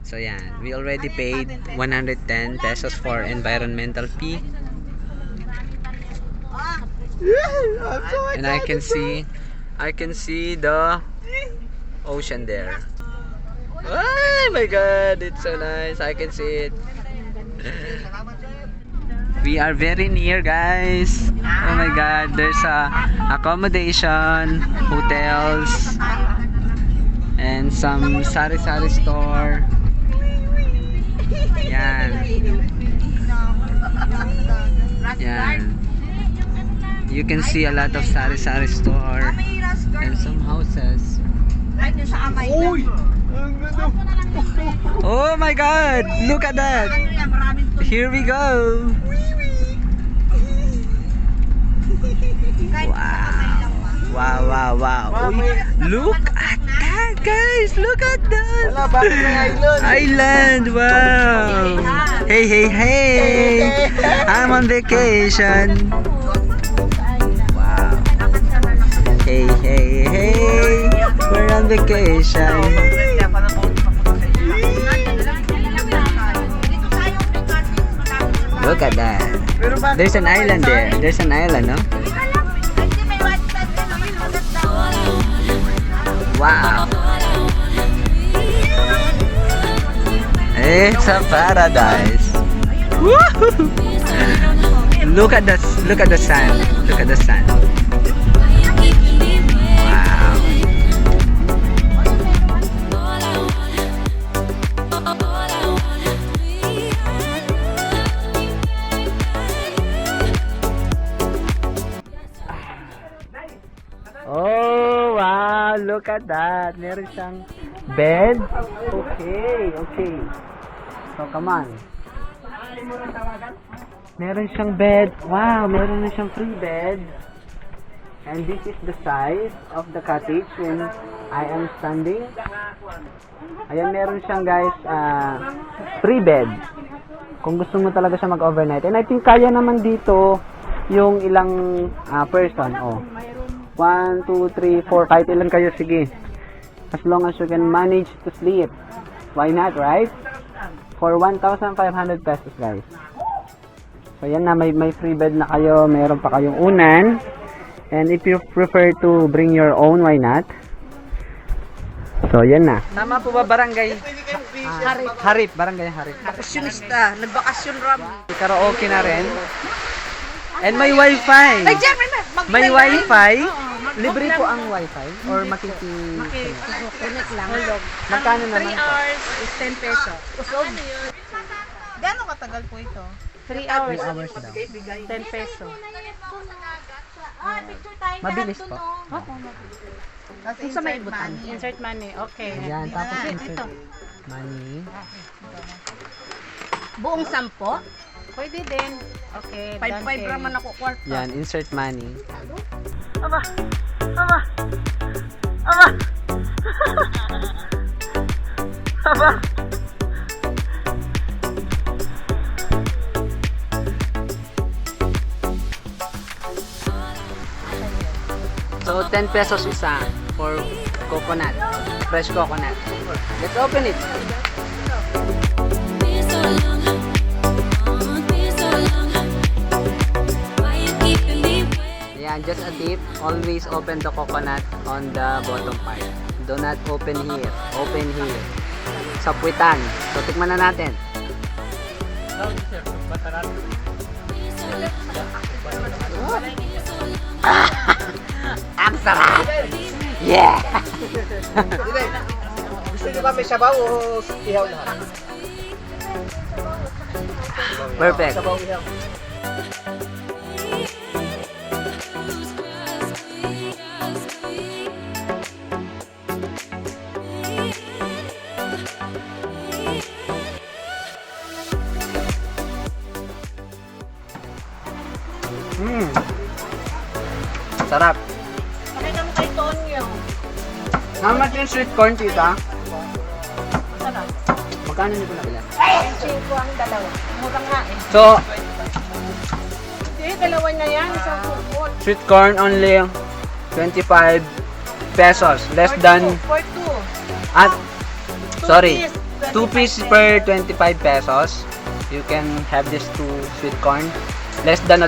So yan, we already paid 110 pesos for environmental fee. And I can see the ocean there. Oh my god, it's so nice. I can see it. We are very near, guys. Oh my god, there's a accommodation, hotels, and some sari-sari store. Yan. Yan. You can see a lot of sari-sari store and some houses. Oh my god! Look at that! Here we go! Wow! Wow, wow, wow! Uy, look at that, guys! Look at that! Island! Wow! Hey, hey, hey! I'm on vacation! Wow! Hey, hey, hey! We're on vacation! Look at that! There's an island there. There's an island, no? Wow! It's a paradise. Woohoo! Look at the sun. Look at the sun. Wow! Oh wow! Look at that. Meron siyang bed. Okay. So, come on. Meron siyang bed. Wow, meron na siyang free bed. And this is the size of the cottage when I am standing. Ayan, meron siyang guys, free bed. Kung gusto mo talaga siya mag-overnight. And I think kaya naman dito yung ilang person. Oh. 1, 2, 3, 4, kahit ilan kayo, sige. As long as you can manage to sleep. Why not, right? For 1,500 pesos, guys. So, yan na. May free bed na kayo. Mayroon pa kayong unan. And if you prefer to bring your own, why not? So, yan na. Tama po ba, barangay? Harip, barangay Harip. Bakasyonista, nagbakasyon ram. Karaoke na rin. And may wifi. Ay, Jen, May wifi. Libre po ang wifi or makiki... Connect lang. Magkano naman 3 po? hours is 10 pesos. Gano'ng katagal po ito? 3 hours. 3 hours daw. 10 pesos. Mabilis po. Kung sa may ibutan. Insert money. Okay. Ayan, tapos insert money. Buong 10? Pwede din. Okay. 5-5 raman ako kwarta. Yan, insert money. Aba! Aba! Aba! Aba! So, 10 pesos isa for coconut. Fresh coconut. Let's open it. Ayan, just a tip. Always open the coconut on the bottom part. Do not open here. Open here. Sa puwitan. So, tikman na natin. Ang sarap! Yeah! Gusto nyo ba may sabaw o ihaw lahat? Perfect. Sabaw ihaw. Sarap. Kami naman kay Tonyo. How much yung sweet corn, tita? Sarap. Magkano nyo po nabila? 5 ang dalawa. Murang nga eh. So, Hindi, dalawa na yan. Isang kupot. sweet corn only 25 pesos. Less than, For two. at, Two sorry, piece, 2 pieces per 25 pesos. You can have this 2 sweet corn. Less than $1.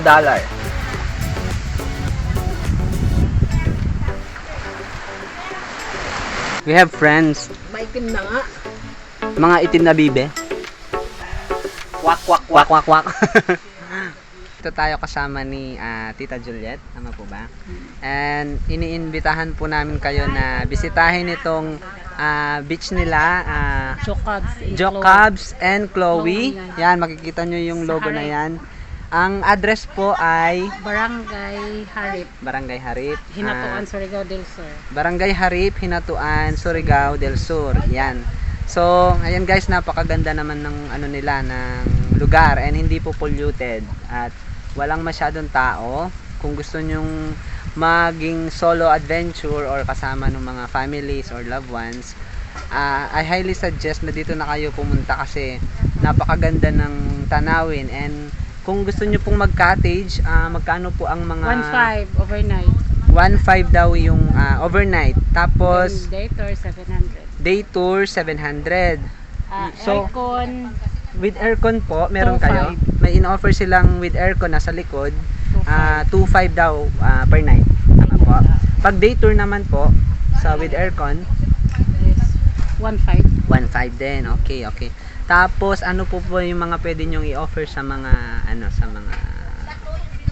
We have friends. Maitim na nga. Mga itim na bibe. Wak, wak, Wak, wak, wak. Ito tayo kasama ni Tita Juliet. Tama po ba? And iniimbitahan po namin kayo na bisitahin itong beach nila. Jocabs and Chloe. Yan, makikita nyo yung logo na yan. Ang address po ay Barangay Harip. Barangay Harip. Hinatuan, Surigao del Sur. Barangay Harip, Hinatuan, Surigao del Sur. Yan. So, ayan guys, napakaganda naman ng ano nila, ng lugar, and hindi po polluted at walang masyadong tao. Kung gusto nyong maging solo adventure or kasama ng mga families or loved ones, I highly suggest na dito na kayo pumunta kasi napakaganda ng tanawin. And kung gusto nyo pong mag-cottage, magkano po ang mga 1.5 overnight. 1.5 daw yung overnight. Tapos Day tour 700. day tour 700. So, Aircon with aircon po, meron 2.5. kayo. May in-offer silang with aircon na sa likod. 2.5 daw per night. Tama po. Pag day tour naman po, sa with aircon, is 1.5. 1.5 din. Okay, okay. Tapos ano po yung mga pwede nyong i-offer sa mga sa mga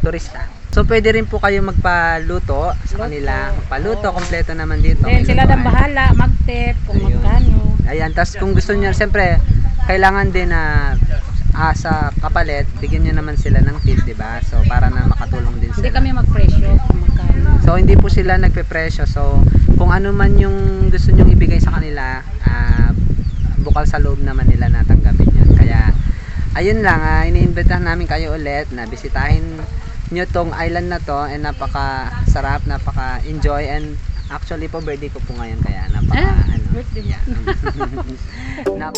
turista? So pwede rin po kayo magpaluto sa kanila. Magpaluto, kompleto naman dito. Then May sila lutuan. nang bahala mag-tip kung Ayun. magkano. Ayan, tas kung gusto niyo, siyempre, kailangan din na sa kapalit, bigyan niyo naman sila ng tip, di ba? So, para na makatulong din Hindi sila. kami mag-presyo kung magkano. So, hindi po sila nagpe-presyo. So, kung ano man yung gusto niyong ibigay sa kanila, bukal sa loob naman nila natanggapin yun. Kaya, ayun lang, iniimbitahan namin kayo ulit na bisitahin nyo tong island na to, and napaka-sarap, napaka-enjoy, and actually po, birthday ko po ngayon, kaya napaka, Birthday mo. Nap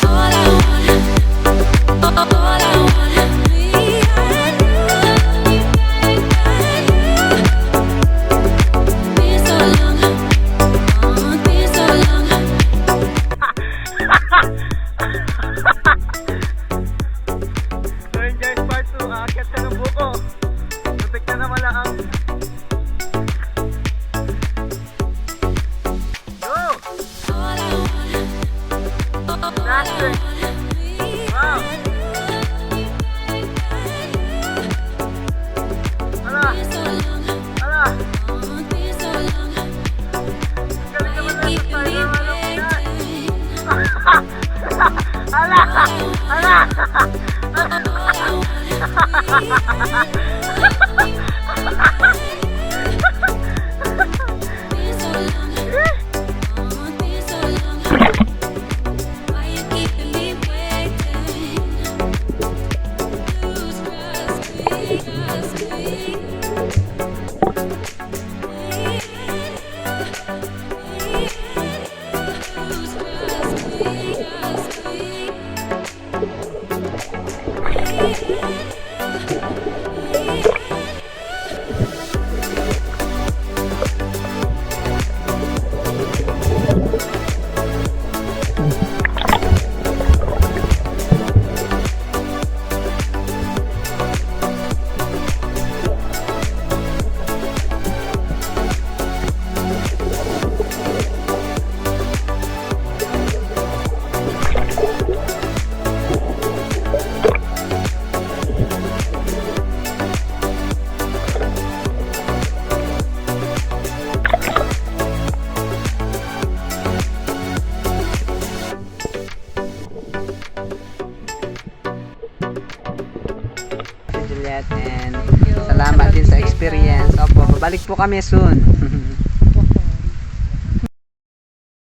All I want po kami soon.